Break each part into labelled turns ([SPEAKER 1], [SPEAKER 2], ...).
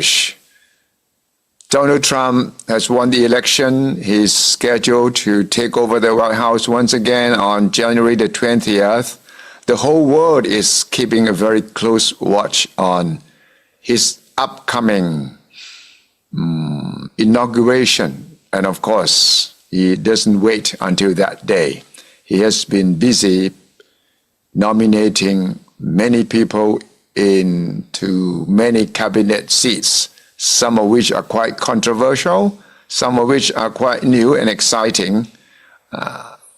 [SPEAKER 1] finish. Donald Trump has won the election. He's scheduled to take over the White House once again on January the 20th. The whole world is keeping a very close watch on his upcoming inauguration. And of course, he doesn't wait until that day. He has been busy nominating many people into many cabinet seats, some of which are quite controversial, some of which are quite new and exciting.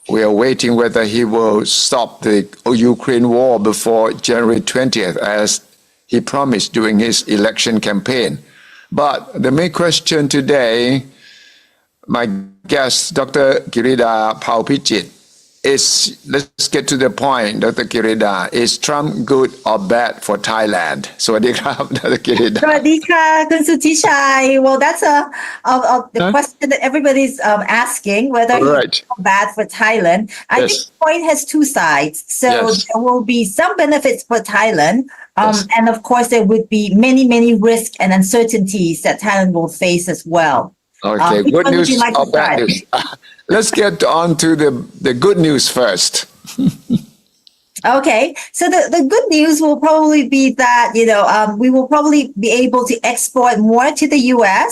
[SPEAKER 1] We are waiting whether he will stop the Ukraine war before January 20th, as he promised during his election campaign. But the main question today, my guest, Dr. Kirida Paupijit, is, let's get to the point, Dr. Kirida. Is Trump good or bad for Thailand? สวัสดีครับ Dr. Kirida.
[SPEAKER 2] สวัสดีค่ะคุณสุทธิชัย Well, that's the question that everybody's asking, whether he's bad for Thailand. I think the coin has two sides. So there will be some benefits for Thailand. And of course, there would be many risks and uncertainties that Thailand will face as well.
[SPEAKER 1] Okay, good news or bad news? Let's get on to the good news first.
[SPEAKER 2] Okay, so the good news will probably be that, we will probably be able to export more to the U.S.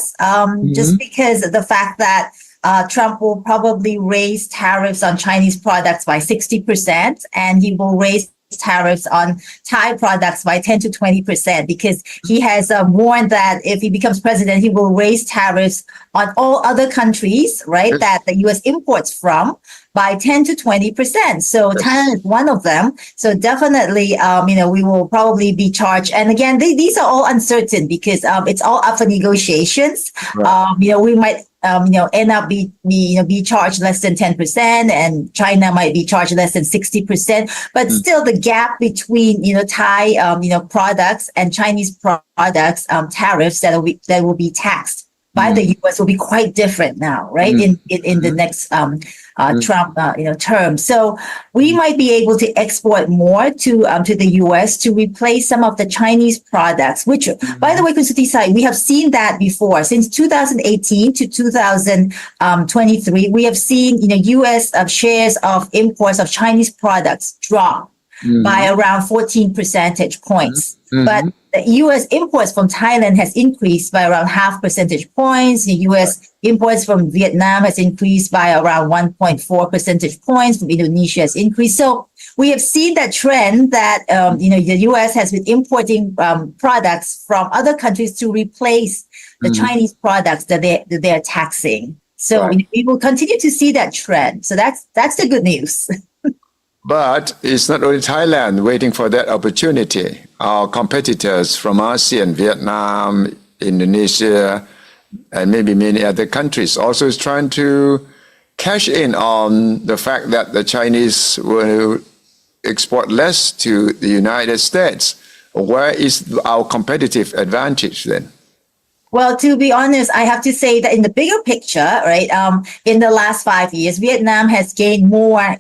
[SPEAKER 2] Just because of the fact that Trump will probably raise tariffs on Chinese products by 60%, and he will raise tariffs on Thai products by 10 to 20%, because he has warned that if he becomes president, he will raise tariffs on all other countries, right, that the U.S. imports from by 10 to 20%. So Thailand is one of them. So definitely, we will probably be charged. And again, these are all uncertain because it's all up for negotiations. Right. We might end up be charged less than 10%, and China might be charged less than 60%. But still, the gap between Thai products and Chinese products tariffs that will be taxed by the U.S. will be quite different now, right? In the next Trump term. So we might be able to export more to the U.S. to replace some of the Chinese products, which, by the way, Suthichai, we have seen that before. Since 2018 to 2023, we have seen U.S. shares of imports of Chinese products drop by around 14 percentage points. But the U.S. imports from Thailand has increased by around half percentage points. The U.S. imports from Vietnam has increased by around 1.4 percentage points. From Indonesia has increased. So we have seen that trend that, the U.S. has been importing products from other countries to replace the Chinese products that they're taxing. So we will continue to see that trend. So that's the good news.
[SPEAKER 1] But it's not only Thailand waiting for that opportunity. Our competitors from ASEAN, Vietnam, Indonesia, and maybe many other countries also is trying to cash in on the fact that the Chinese will export less to the United States. Where is our competitive advantage then?
[SPEAKER 2] Well, to be honest, I have to say that in the bigger picture, right, in the last 5 years, Vietnam has gained more,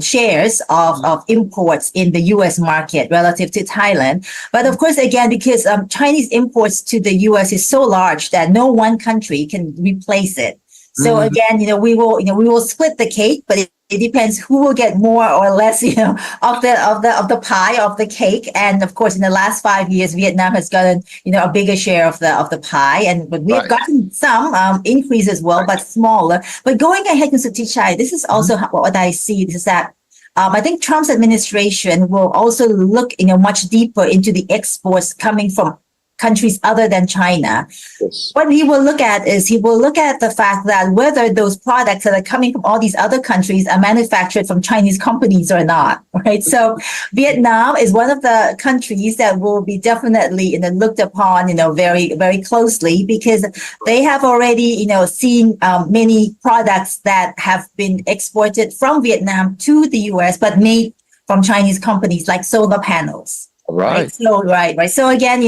[SPEAKER 2] shares of imports in the U.S. market relative to Thailand. But of course, again, because Chinese imports to the U.S. is so large that no one country can replace it. So again, we will split the cake, but it depends who will get more or less, of the pie, of the cake. And of course, in the last 5 years, Vietnam has gotten, a bigger share of the pie, but we have gotten some increase as well, but smaller. But going ahead, Mr. Suthichai, this is also what I see is that I think Trump's administration will also look, much deeper into the exports coming from countries other than China.
[SPEAKER 1] Yes.
[SPEAKER 2] What he will look at is he will look at the fact that whether those products that are coming from all these other countries are manufactured from Chinese companies or not, right? So Vietnam is one of the countries that will be definitely looked upon, very, very closely, because they have already, seen many products that have been exported from Vietnam to the US, but made from Chinese companies like solar panels.
[SPEAKER 1] Right.
[SPEAKER 2] So, right. So again,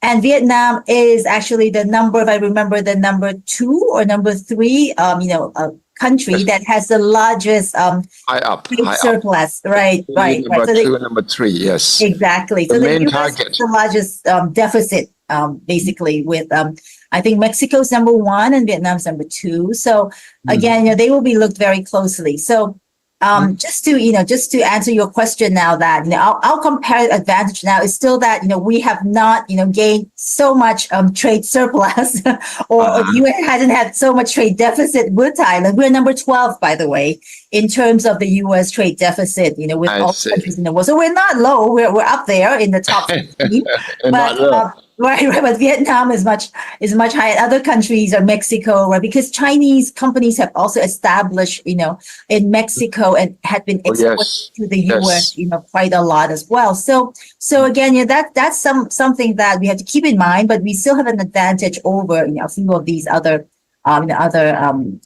[SPEAKER 2] and Vietnam is actually the number 2 or number 3, country that has the largest trade surplus. Right.
[SPEAKER 1] Number 2 and number 3, yes.
[SPEAKER 2] Exactly.
[SPEAKER 1] The
[SPEAKER 2] so
[SPEAKER 1] main
[SPEAKER 2] the US
[SPEAKER 1] target.
[SPEAKER 2] has the largest deficit basically with, I think Mexico's number one and Vietnam's number two. So again, they will be looked very closely. So just to answer your question now, that our comparative advantage now is still that we have not gained so much trade surplus, or U.S. hasn't had so much trade deficit with Thailand. We're number 12, by the way, in terms of the U.S. trade deficit. With all countries in the world, so we're not low. We're up there in the top 15. But right, but Vietnam is much higher. Other countries are Mexico, right? Because Chinese companies have also established, in Mexico and had been exporting to the U.S., quite a lot as well. So again, that's something that we have to keep in mind. But we still have an advantage over, a few of these other companies.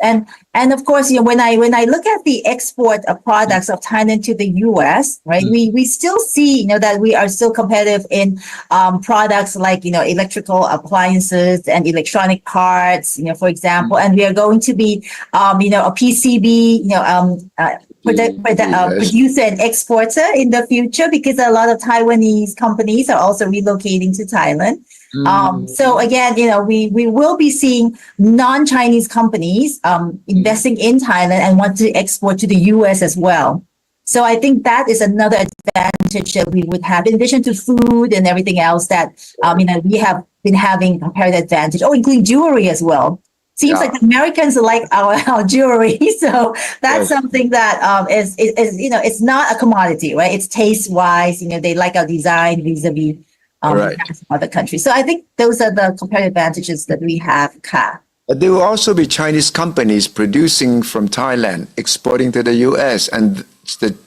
[SPEAKER 2] And of course, when I look at the export of products of Thailand to the U.S., right, we still see, that we are still competitive in products like, electrical appliances and electronic parts, for example, and we are going to be, a PCB, producer and exporter in the future, because a lot of Taiwanese companies are also relocating to Thailand. So again, we will be seeing non-Chinese companies investing in Thailand and want to export to the U.S. as well. So I think that is another advantage that we would have, in addition to food and everything else that we have been having comparative advantage. Oh, including jewelry as well. Seems like Americans like our jewelry, so that's something that is it's not a commodity, right? It's taste wise, they like our design vis-a-vis other countries. So I think those are the comparative advantages that we have, Ka.
[SPEAKER 1] There will also be Chinese companies producing from Thailand, exporting to the U.S., and the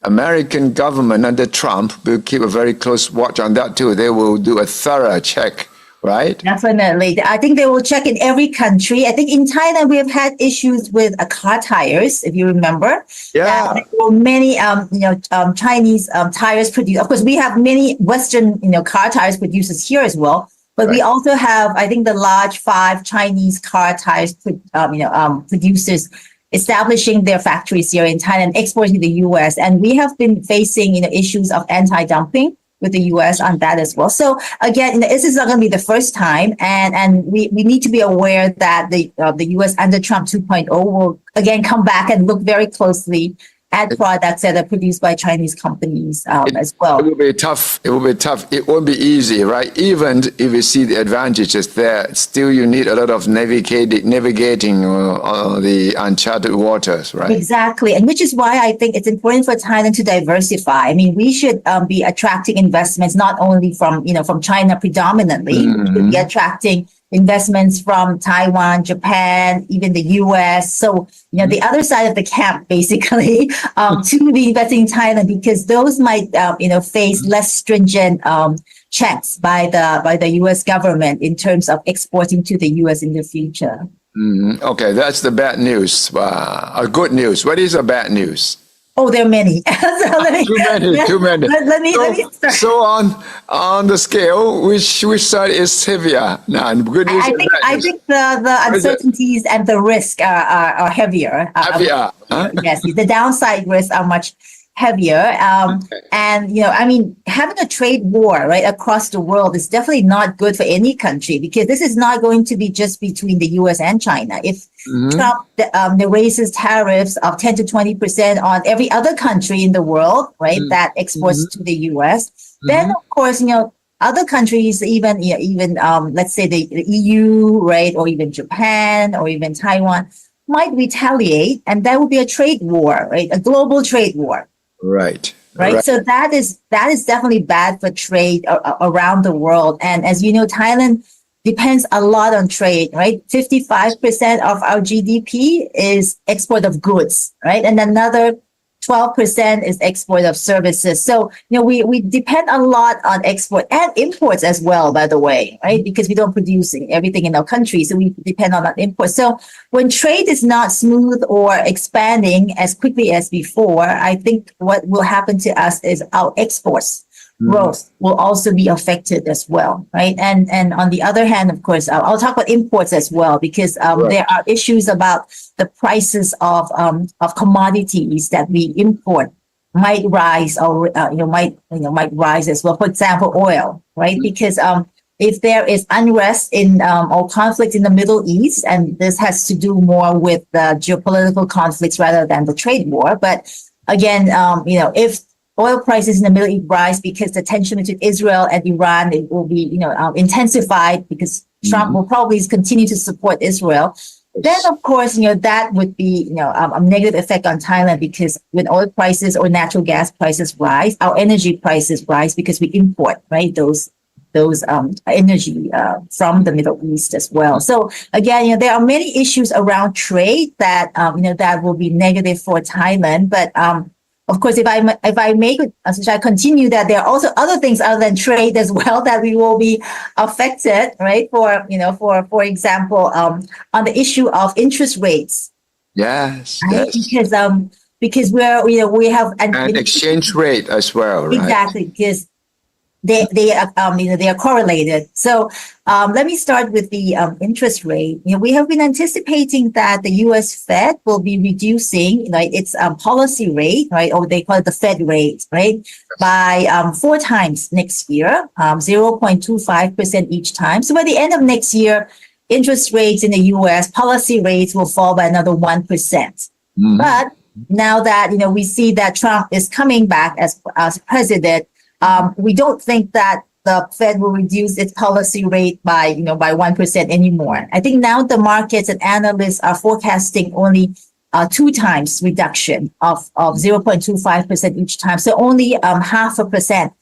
[SPEAKER 1] American government under Trump will keep a very close watch on that too. They will do a thorough check, right?
[SPEAKER 2] Definitely. I think they will check in every country. I think in Thailand, we have had issues with car tires, if you remember.
[SPEAKER 1] Yeah.
[SPEAKER 2] There were many, Chinese tires produced. Of course, we have many Western, car tires producers here as well. But we also have, I think, the large 5 Chinese car tires, producers establishing their factories here in Thailand, exporting to the U.S. And we have been facing, issues of anti-dumping with the U.S. on that as well. So again, this is not going to be the first time, and we need to be aware that the U.S. under Trump 2.0 will again come back and look very closely at products that are produced by Chinese companies as well.
[SPEAKER 1] It will be tough. It will be tough. It won't be easy, right? Even if you see the advantages there, still you need a lot of navigating on the uncharted waters, right?
[SPEAKER 2] Exactly. And which is why I think it's important for Thailand to diversify. I mean, we should be attracting investments not only from China predominantly, we should be attracting investments from Taiwan, Japan, even the U.S. So, the other side of the camp, basically, to be investing in Thailand, because those might, face less stringent checks by the U.S. government in terms of exporting to the U.S. in the future.
[SPEAKER 1] Okay, that's the bad news. Good news. What is the bad news?
[SPEAKER 2] Oh, there are many.
[SPEAKER 1] Too many.
[SPEAKER 2] Let me start.
[SPEAKER 1] So on the scale, which side is heavier? No, good news.
[SPEAKER 2] I think the uncertainties and the risk are heavier.
[SPEAKER 1] Heavier.
[SPEAKER 2] Yes, the downside risks are much heavier. And, having a trade war, right, across the world is definitely not good for any country, because this is not going to be just between the U.S. and China. If Trump raises tariffs of 10 to 20% on every other country in the world, right, that exports to the U.S., then, of course, other countries, even let's say the EU, right, or even Japan or even Taiwan, might retaliate, and that would be a trade war, right, a global trade war.
[SPEAKER 1] Right.
[SPEAKER 2] So that is definitely bad for trade around the world. And as you know, Thailand depends a lot on trade, right? 55% of our GDP is export of goods, right? And another 12% is export of services. So, we depend a lot on export and imports as well, by the way, right? Because we don't produce everything in our country. So we depend on that import. So when trade is not smooth or expanding as quickly as before, I think what will happen to us is our exports growth will also be affected as well, right? And on the other hand, of course, I'll talk about imports as well, because there are issues about the prices of commodities that we import might rise or might rise as well. For example, oil, right? Because if there is unrest in or conflict in the Middle East, and this has to do more with the geopolitical conflicts rather than the trade war. But again, if oil prices in the Middle East rise because the tension between Israel and Iran, it will be intensified because Trump will probably continue to support Israel. Then, of course, that would be, a negative effect on Thailand, because when oil prices or natural gas prices rise, our energy prices rise because we import, right, those energy from the Middle East as well. So again, there are many issues around trade that that will be negative for Thailand. But of course, if I make Suthichai continue, that there are also other things other than trade as well that we will be affected, right? For example, on the issue of interest rates.
[SPEAKER 1] Yes,
[SPEAKER 2] right?
[SPEAKER 1] yes.
[SPEAKER 2] Because we have
[SPEAKER 1] And exchange rate as well, right?
[SPEAKER 2] Exactly, because they are correlated. So let me start with the interest rate. We have been anticipating that the U.S. Fed will be reducing its policy rate, right, or they call it the Fed rate, right, by 4 times next year, 0.25% each time. So by the end of next year, interest rates in the U.S. policy rates will fall by another 1%. But now that we see that Trump is coming back as president, we don't think that the Fed will reduce its policy rate by 1% anymore. I think now the markets and analysts are forecasting only 2 times reduction of 0.25% each time. So only 0.5%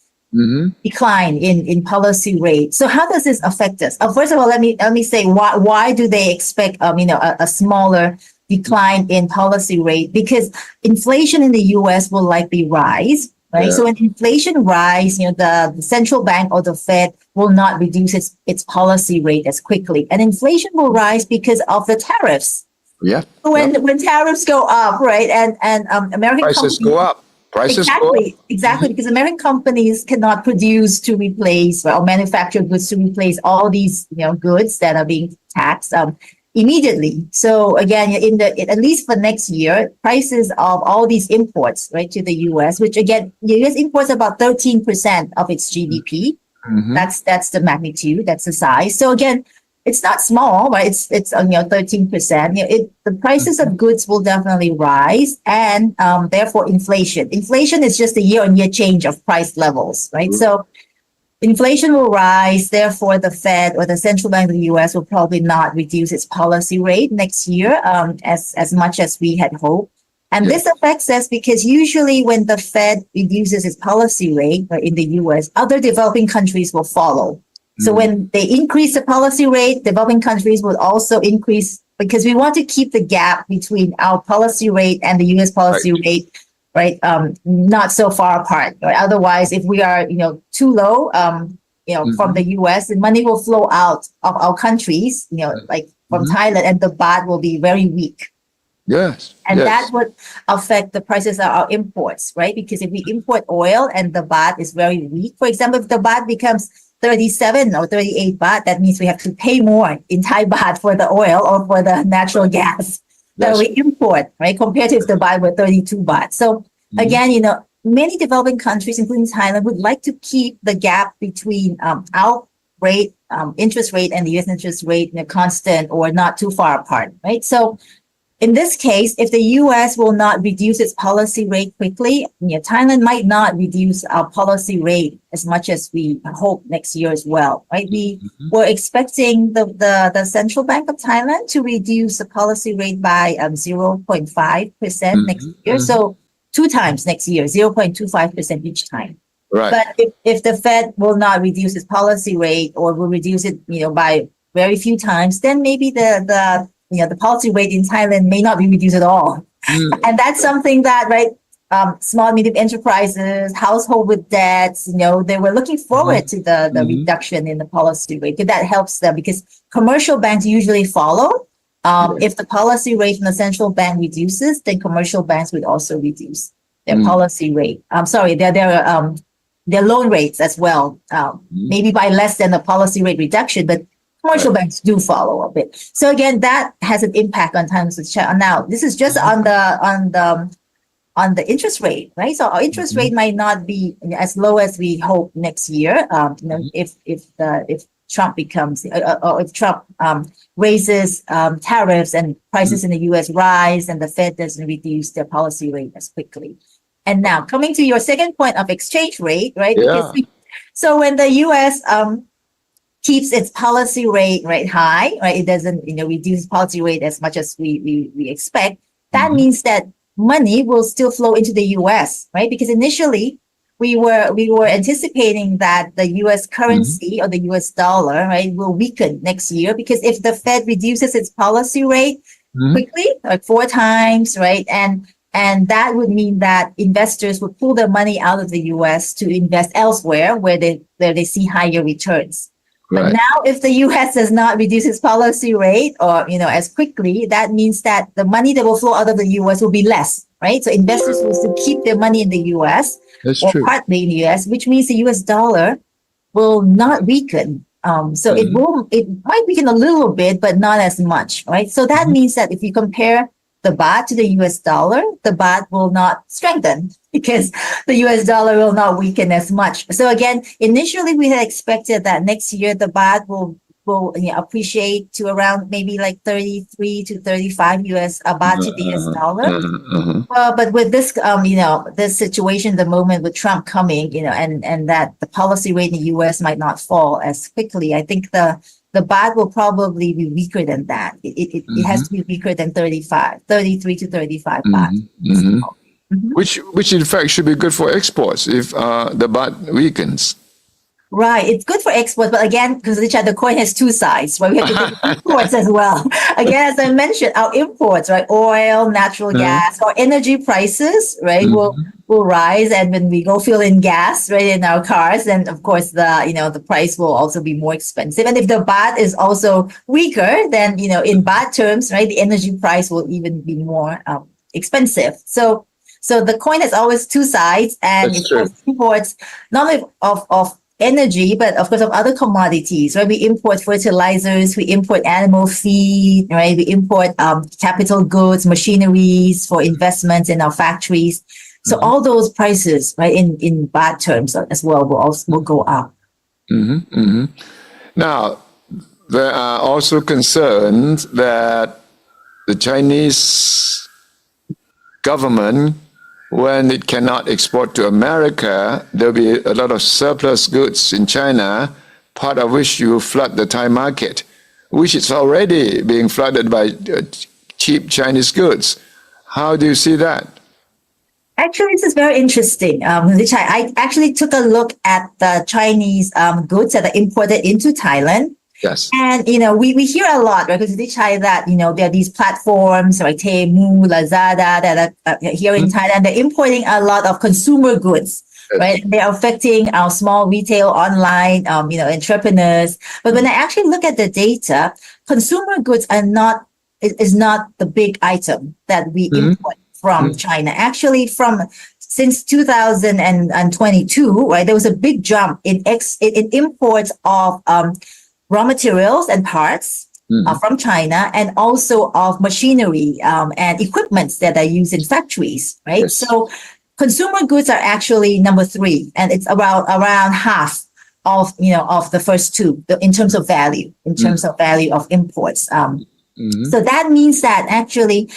[SPEAKER 2] decline in policy rate. So how does this affect us? First of all, let me say why do they expect a smaller decline in policy rate? Because inflation in the U.S. will likely rise. Right. Yeah. So when inflation rise, the central bank or the Fed will not reduce its policy rate as quickly. And inflation will rise because of the tariffs.
[SPEAKER 1] Yeah.
[SPEAKER 2] So when tariffs go up, right, and American
[SPEAKER 1] prices go up. Prices go up.
[SPEAKER 2] Exactly, because American companies cannot produce to replace or manufacture goods to replace all these goods that are being taxed immediately. So again, at least for next year, prices of all these imports, right, to the U.S., which again, the U.S. imports about 13% of its GDP. That's the magnitude, that's the size. So again, it's not small, right? It's 13%. The prices of goods will definitely rise, and therefore inflation. Inflation is just a year-on-year change of price levels, right? So inflation will rise, therefore the Fed or the central bank of the U.S. will probably not reduce its policy rate next year as much as we had hoped. And this affects us because usually when the Fed reduces its policy rate in the U.S., other developing countries will follow. So when they increase the policy rate, developing countries will also increase, because we want to keep the gap between our policy rate and the U.S. policy rate, right? Not so far apart. Right? Otherwise, if we are, too low, from the U.S., the money will flow out of our countries, like from Thailand, and the baht will be very weak.
[SPEAKER 1] Yes.
[SPEAKER 2] And that would affect the prices of our imports, right? Because if we import oil and the baht is very weak, for example, if the baht becomes 37 or 38 baht, that means we have to pay more in Thai baht for the oil or for the natural gas that we import, right? Compared to if the baht were 32 baht. So again, many developing countries, including Thailand, would like to keep the gap between our rate, interest rate, and the U.S. interest rate constant or not too far apart, right? So in this case, if the U.S. will not reduce its policy rate quickly, Thailand might not reduce our policy rate as much as we hope next year as well, right? We were expecting the Central Bank of Thailand to reduce the policy rate by 0.5% next year. So 2 times next year, 0.25% each time.
[SPEAKER 1] Right.
[SPEAKER 2] But if the Fed will not reduce its policy rate or will reduce it, by very few times, then maybe the policy rate in Thailand may not be reduced at all. And that's something that, right, small, medium enterprises, household with debts, they were looking forward to the reduction in the policy rate. That helps them because commercial banks usually follow. If the policy rate from the central bank reduces, then commercial banks would also reduce their policy rate. Their loan rates as well, maybe by less than the policy rate reduction, but commercial banks do follow a bit. So again, that has an impact on Thailand. Now, this is just on on the interest rate, right? So our interest rate might not be as low as we hope next year. If Trump becomes, or if Trump raises tariffs and prices in the U.S. rise, and the Fed doesn't reduce their policy rate as quickly. And now coming to your second point of exchange rate, right?
[SPEAKER 1] Yeah.
[SPEAKER 2] So when the U.S. Keeps its policy rate high, right? It doesn't, reduce policy rate as much as we expect. That means that money will still flow into the U.S., right? Because initially we were anticipating that the U.S. currency or the U.S. dollar, right, will weaken next year, because if the Fed reduces its policy rate quickly, like 4 times, right, and that would mean that investors would pull their money out of the U.S. to invest elsewhere where they see higher returns. But
[SPEAKER 1] Right.
[SPEAKER 2] now, if the U.S. does not reduce its policy rate, or as quickly, that means that the money that will flow out of the U.S. will be less, right? So investors will still keep their money in the U.S.
[SPEAKER 1] That's
[SPEAKER 2] or
[SPEAKER 1] true.
[SPEAKER 2] partly in the U.S., which means the U.S. dollar will not weaken. So it might weaken a little bit, but not as much, right? So that means that if you compare the baht to the US dollar, the baht will not strengthen because the US dollar will not weaken as much. So again, initially we had expected that next year the baht will appreciate to around maybe like 33 to 35 US baht to the US dollar. But with this, this situation, the moment with Trump coming, and that the policy rate in the US might not fall as quickly, I think the baht will probably be weaker than that. It has to be weaker than 33 to 35 baht.
[SPEAKER 1] Which in fact should be good for exports if the baht weakens.
[SPEAKER 2] Right. It's good for exports, but again, because the coin has 2 sides, right? We have to think of imports as well. Again, as I mentioned, our imports, right? Oil, natural gas, or energy prices, right, will rise. And when we go fill in gas, right, in our cars, then of course the price will also be more expensive. And if the baht is also weaker, then in baht terms, right, the energy price will even be more expensive. So the coin has always 2 sides, and
[SPEAKER 1] That's
[SPEAKER 2] of course imports not only of energy, but of course of other commodities, right? We import fertilizers, we import animal feed, right? We import capital goods, machineries for investments in our factories. So all those prices, right, in baht terms as well will go up.
[SPEAKER 1] Now, there are also concerns that the Chinese government, when it cannot export to America, there'll be a lot of surplus goods in China, part of which you flood the Thai market, which is already being flooded by cheap Chinese goods. How do you see that?
[SPEAKER 2] Actually, this is very interesting. Suthichai, I actually took a look at the Chinese goods that are imported into Thailand.
[SPEAKER 1] Yes.
[SPEAKER 2] And, we hear a lot, right, because Suthichai, that, there are these platforms like Temu, Lazada that are here in Thailand. They're importing a lot of consumer goods, right? They're affecting our small retail online, entrepreneurs. But when I actually look at the data, consumer goods is not the big item that we import from China. Actually, since 2022, right, there was a big jump in imports of raw materials and parts from China, and also of machinery and equipments that are used in factories, right?
[SPEAKER 1] Yes.
[SPEAKER 2] So consumer goods are actually number 3, and it's around half of the first 2 in terms of value, of imports. So that means that actually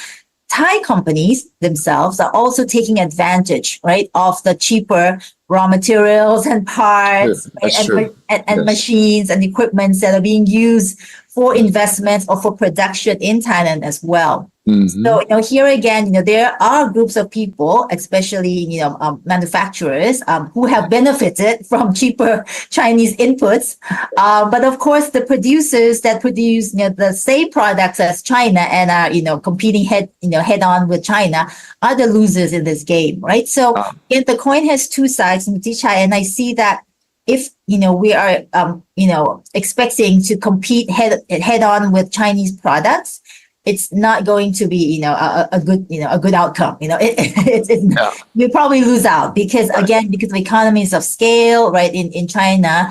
[SPEAKER 2] Thai companies themselves are also taking advantage, right, of the cheaper raw materials and parts, right, and machines and equipments that are being used for investments or for production in Thailand as well. So here again, there are groups of people, especially manufacturers, who have benefited from cheaper Chinese inputs. But of course, the producers that produce the same products as China and are competing head on with China are the losers in this game, right? So again, the coin has 2 sides, Suthichai, and I see that if we are expecting to compete head on with Chinese products, it's not going to be a good outcome. We probably lose out because of economies of scale, right? In China,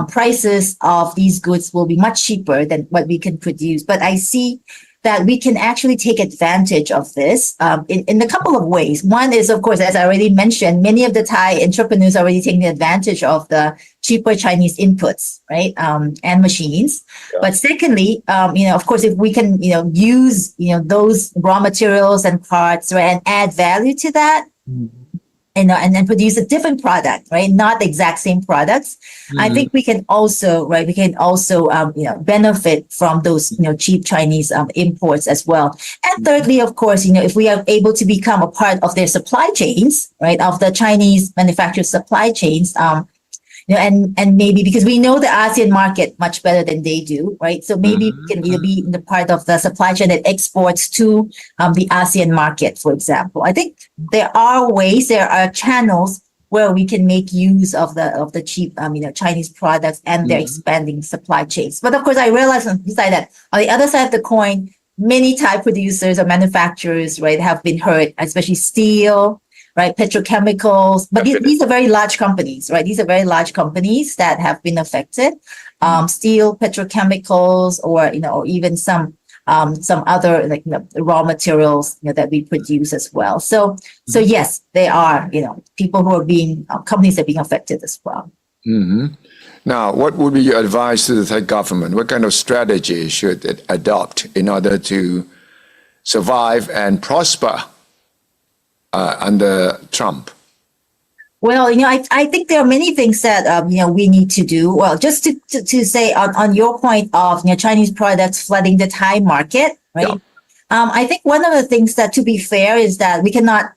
[SPEAKER 2] prices of these goods will be much cheaper than what we can produce. But I see that we can actually take advantage of this in a couple of ways. One is, of course, as I already mentioned, many of the Thai entrepreneurs are already taking advantage of the cheaper Chinese inputs, right, and machines.
[SPEAKER 1] Yeah.
[SPEAKER 2] But secondly, of course, if we can, use, those raw materials and parts, right, and add value to that, and then produce a different product, right? Not the exact same products. I think we can also, right? We can also, benefit from those, cheap Chinese imports as well. And thirdly, of course, if we are able to become a part of their supply chains, right, of the Chinese manufacturer supply chains, and maybe because we know the ASEAN market much better than they do, right? So maybe we can be in the part of the supply chain that exports to the ASEAN market, for example. I think there are channels where we can make use of the cheap, Chinese products and their expanding supply chains. But of course, I realize on the other side of the coin, many Thai producers or manufacturers, right, have been hurt, especially steel, right, petrochemicals, but these are very large companies, right? These are very large companies that have been affected. Steel, petrochemicals, or or even some other raw materials that we produce as well. So yes, they are people who are companies that are being affected as well.
[SPEAKER 1] Now, what would be your advice to the Thai government? What kind of strategy should it adopt in order to survive and prosper under Trump?
[SPEAKER 2] Well, I think there are many things that we need to do. Well, just to say on your point of Chinese products flooding the Thai market, right?
[SPEAKER 1] Yeah.
[SPEAKER 2] I think one of the things that, to be fair, is that we cannot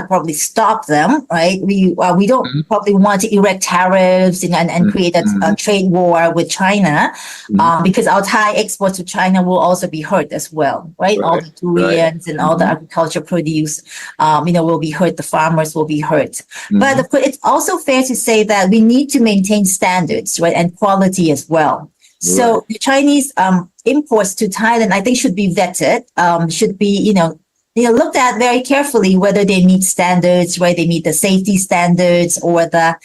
[SPEAKER 2] probably stop them, right? We don't probably want to erect tariffs and create a trade war with China, because our Thai exports to China will also be hurt as well, right? All the durians and all the agriculture produce, will be hurt. The farmers will be hurt. But of course, it's also fair to say that we need to maintain standards, right, and quality as well. So the Chinese imports to Thailand, I think, should be vetted, should be, looked at very carefully whether they meet standards, right? They meet the safety standards or the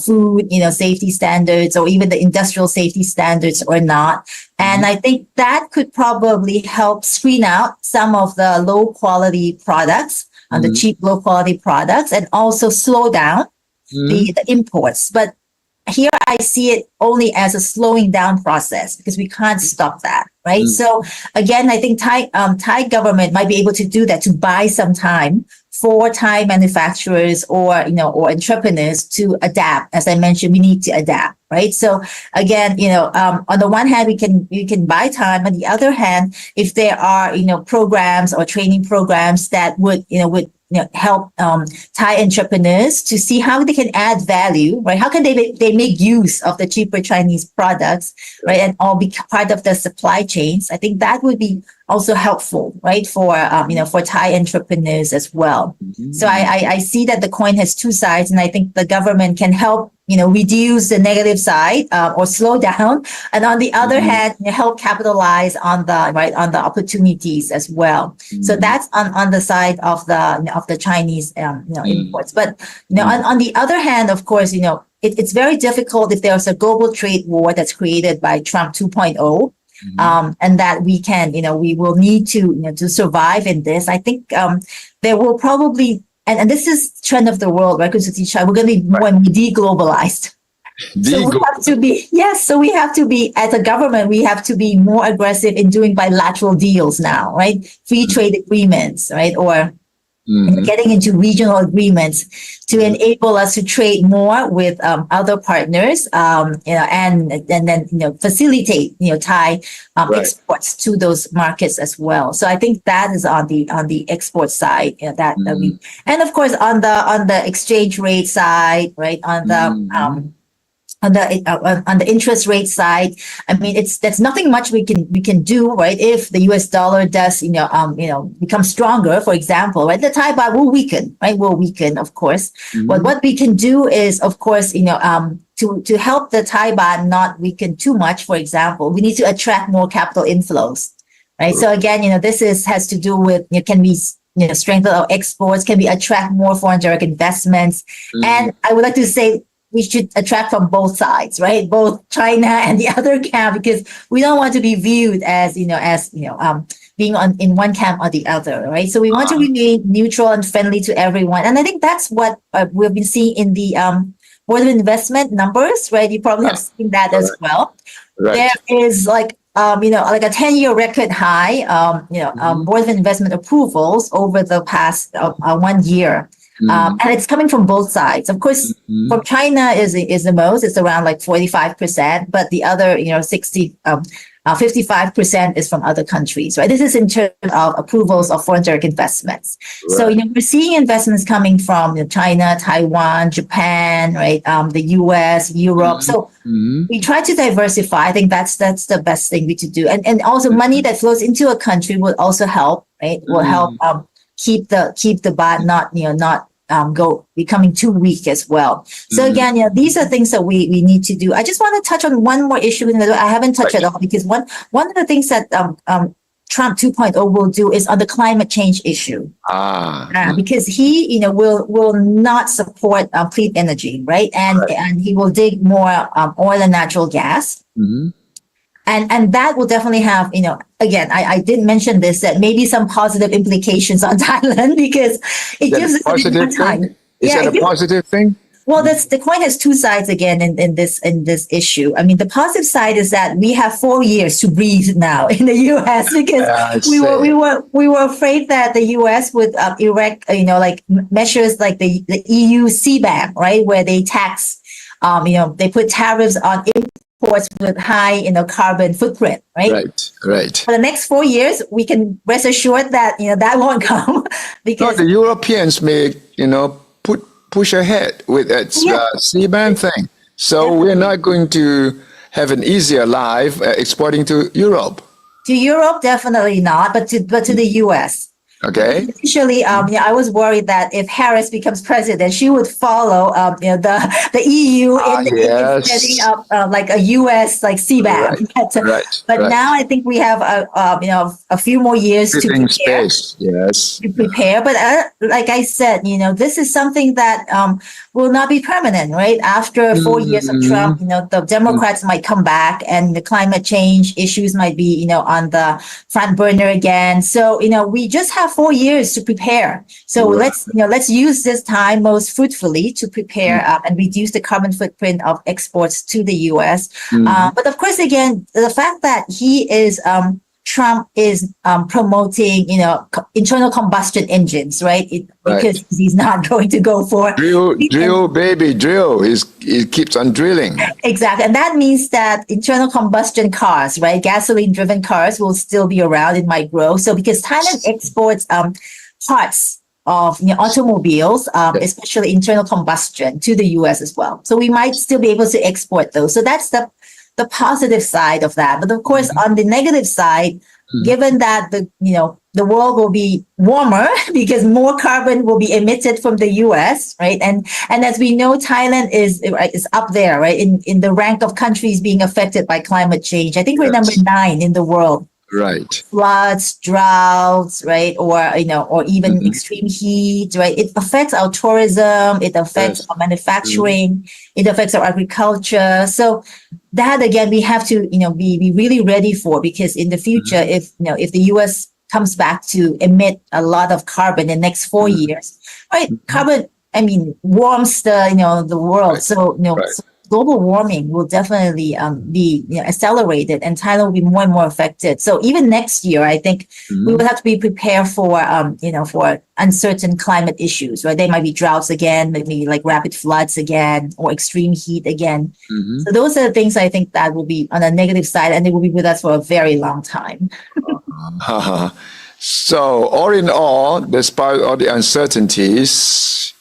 [SPEAKER 2] food, safety standards, or even the industrial safety standards or not. And I think that could probably help screen out some of the low quality products, the cheap, low quality products, and also slow down the imports. But here I see it only as a slowing down process because we can't stop that, right? So again, I think Thai government might be able to do that, to buy some time for Thai manufacturers or entrepreneurs to adapt. As I mentioned, we need to adapt, right? So again, on the one hand, we can buy time. On the other hand, if there are programs or training programs that would help Thai entrepreneurs to see how they can add value, right? How can they make use of the cheaper Chinese products, right? And all be part of the supply chains. I think that would be also helpful, right? For Thai entrepreneurs as well. So I see that the coin has two sides, and I think the government can help reduce the negative side or slow down, and on the other hand, help capitalize on the opportunities as well. So that's on the side of the Chinese imports. But on the other hand, of course, it's very difficult if there's a global trade war that's created by Trump 2.0. And that we will need to survive in this. I think there will probably, and this is trend of the world, right? Because we're going to be more deglobalized. So we have to be, so we have to be, as a government, we have to be more aggressive in doing bilateral deals now, right? Free trade agreements, right? Or getting into regional agreements to enable us to trade more with other partners, and then facilitate Thai exports to those markets as well. So I think that is on the export side, that we, and of course on the exchange rate side, right? On the interest rate side, I mean, that's nothing much we can do, right? If the US dollar does, become stronger, for example, right? The Thai baht will weaken, right? Will weaken, of course. But what we can do is, of course, to help the Thai baht not weaken too much, for example, we need to attract more capital inflows, right? So again, this has to do with, can we strengthen our exports? Can we attract more foreign direct investments? And I would like to say, we should attract from both sides, right? Both China and the other camp, because we don't want to be viewed as, being in one camp or the other, right? So we want to remain neutral and friendly to everyone. And I think that's what we've been seeing in the Board of Investment numbers, right? You probably have seen that as well.
[SPEAKER 1] Right.
[SPEAKER 2] There is like like a 10-year record high, Board of Investment approvals over the past 1 year. And it's coming from both sides. Of course, from China is the most. It's around like 45%, but the other, 55% is from other countries, right? This is in terms of approvals of foreign direct investments. Right. So, we're seeing investments coming from China, Taiwan, Japan, right? The US, Europe. So we try to diversify. I think that's the best thing we to do. And also money that flows into a country will also help, right? Will help keep the baht not becoming too weak as well. So again, these are things that we need to do. I just want to touch on one more issue I haven't touched at all, because one of the things that Trump 2.0 will do is on the climate change issue. Because he will not support clean energy, right? And he will dig more oil and natural gas. And that will definitely have, again, I did mention this, that maybe some positive implications on Thailand, because it gives us a bit more time.
[SPEAKER 1] Is that a positive thing?
[SPEAKER 2] Well, the coin has two sides again in this issue. I mean, the positive side is that we have 4 years to breathe now in the U.S. because we were afraid that the U.S. would erect, like measures like the EU CBAM, right, where they tax, they put tariffs on imports with high, carbon footprint, right?
[SPEAKER 1] Right.
[SPEAKER 2] For the next 4 years, we can rest assured that, that won't come because
[SPEAKER 1] the Europeans may, push ahead with its CBAM thing. So we're not going to have an easier life exporting to Europe.
[SPEAKER 2] To Europe, definitely not, but to the US.
[SPEAKER 1] Okay.
[SPEAKER 2] Initially, I was worried that if Harris becomes president, she would follow, the EU in setting up like a US like CBAM. But now I think we have a few more years to prepare. To prepare, but like I said, this is something that will not be permanent, right? After 4 years of Trump, the Democrats might come back, and the climate change issues might be, on the front burner again. So we just have 4 years to prepare. So let's use this time most fruitfully to prepare and reduce the carbon footprint of exports to the US. But of course, again, the fact that Trump is promoting, internal combustion engines, right? Because he's not going to go for
[SPEAKER 1] drill, baby, drill. He keeps on drilling.
[SPEAKER 2] Exactly, and that means that internal combustion cars, right, gasoline-driven cars will still be around. It might grow. So because Thailand exports parts of automobiles, especially internal combustion, to the US as well. So we might still be able to export those. So that's the positive side of that. But of course, on the negative side, given that the world will be warmer because more carbon will be emitted from the US, right? And as we know, Thailand is up there, right, in the rank of countries being affected by climate change. I think we're number 9 in the world.
[SPEAKER 1] Right.
[SPEAKER 2] Floods, droughts, right? Or even extreme heat, right? It affects our tourism, it affects our manufacturing, it affects our agriculture. So that again, we have to, be really ready for, because in the future, if the US comes back to emit a lot of carbon in the next 4 years, right? Carbon, warms the world. So, so global warming will definitely be accelerated, and Thailand will be more and more affected. So even next year, I think we will have to be prepared for for uncertain climate issues, right? There might be droughts again, maybe like rapid floods again, or extreme heat again. So those are the things I think that will be on the negative side, and they will be with us for a very long time.
[SPEAKER 1] So all in all, despite all the uncertainties,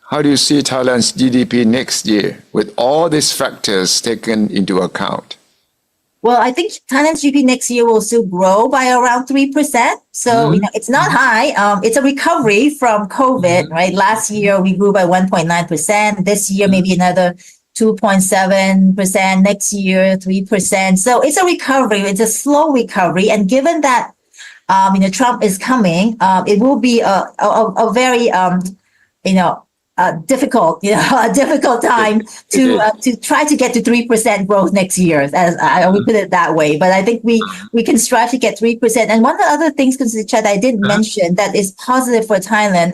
[SPEAKER 1] how do you see Thailand's GDP next year with all these factors taken into account?
[SPEAKER 2] Well, I think Thailand's GDP next year will still grow by around 3%. So, it's not high. It's a recovery from COVID, right? Last year, we grew by 1.9%. This year, maybe another 2.7%. Next year, 3%. So it's a recovery. It's a slow recovery. And given that, Trump is coming, it will be a very, difficult, a difficult time to try to get to 3% growth next year. As I would put it that way. But I think we can strive to get 3%. And one of the other things, Suthichai, that I didn't mention that is positive for Thailand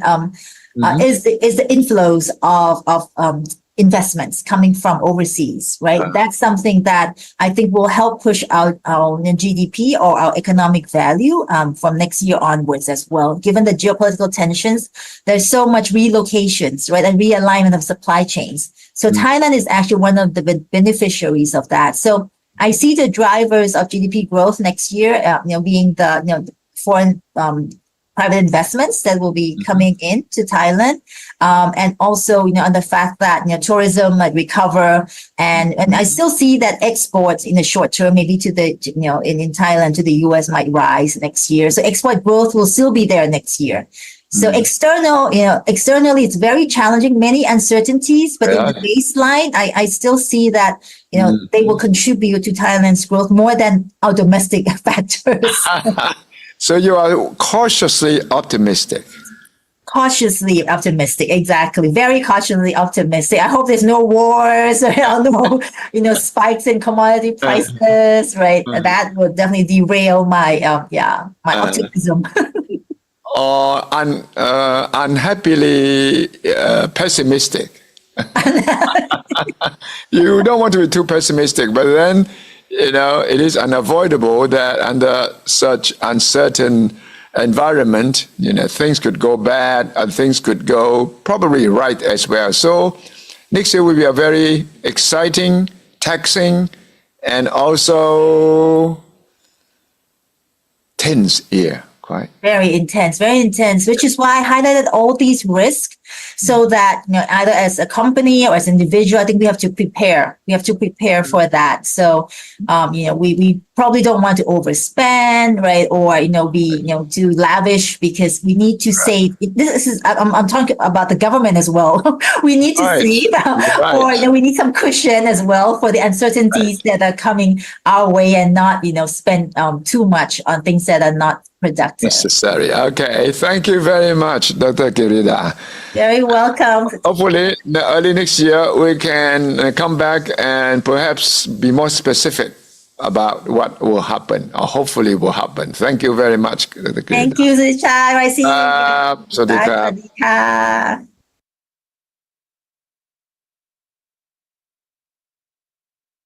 [SPEAKER 2] is the inflows of investments coming from overseas, right? That's something that I think will help push out our GDP or our economic value from next year onwards as well. Given the geopolitical tensions, there's so much relocations, right, and realignment of supply chains. So Thailand is actually one of the beneficiaries of that. So I see the drivers of GDP growth next year, being the foreign private investments that will be coming into Thailand, and also on the fact that tourism might recover, and I still see that exports in the short term, maybe to the in Thailand to the US might rise next year. So export growth will still be there next year. So externally it's very challenging, many uncertainties, but in the baseline, I still see that they will contribute to Thailand's growth more than our domestic factors.
[SPEAKER 1] So you are cautiously optimistic.
[SPEAKER 2] Cautiously optimistic, exactly. Very cautiously optimistic. I hope there's no wars, no spikes in commodity prices, right? That would definitely derail my my optimism.
[SPEAKER 1] Or unhappily pessimistic. You don't want to be too pessimistic, but then it is unavoidable that under such uncertain environment, things could go bad and things could go probably right as well. So next year will be a very exciting, taxing, and also tense year. Quite.
[SPEAKER 2] Very intense, which is why I highlighted all these risks so that, either as a company or as an individual, I think we have to prepare. We have to prepare for that. So, we probably don't want to overspend, right? Or, be, too lavish, because we need to save. I'm talking about the government as well. We need to save, or, we need some cushion as well for the uncertainties that are coming our way, and not, spend too much on things that are not productive.
[SPEAKER 1] Necessary. Okay. Thank you very much, Dr. Kirida.
[SPEAKER 2] Very welcome.
[SPEAKER 1] Hopefully, early next year, we can come back and perhaps be more specific about what will happen, or hopefully will happen. Thank you very much, Dr. Kirida.
[SPEAKER 2] Thank you, Suthichai. I see you.
[SPEAKER 1] สวัสดีครับ
[SPEAKER 2] สวัสดีค่ะ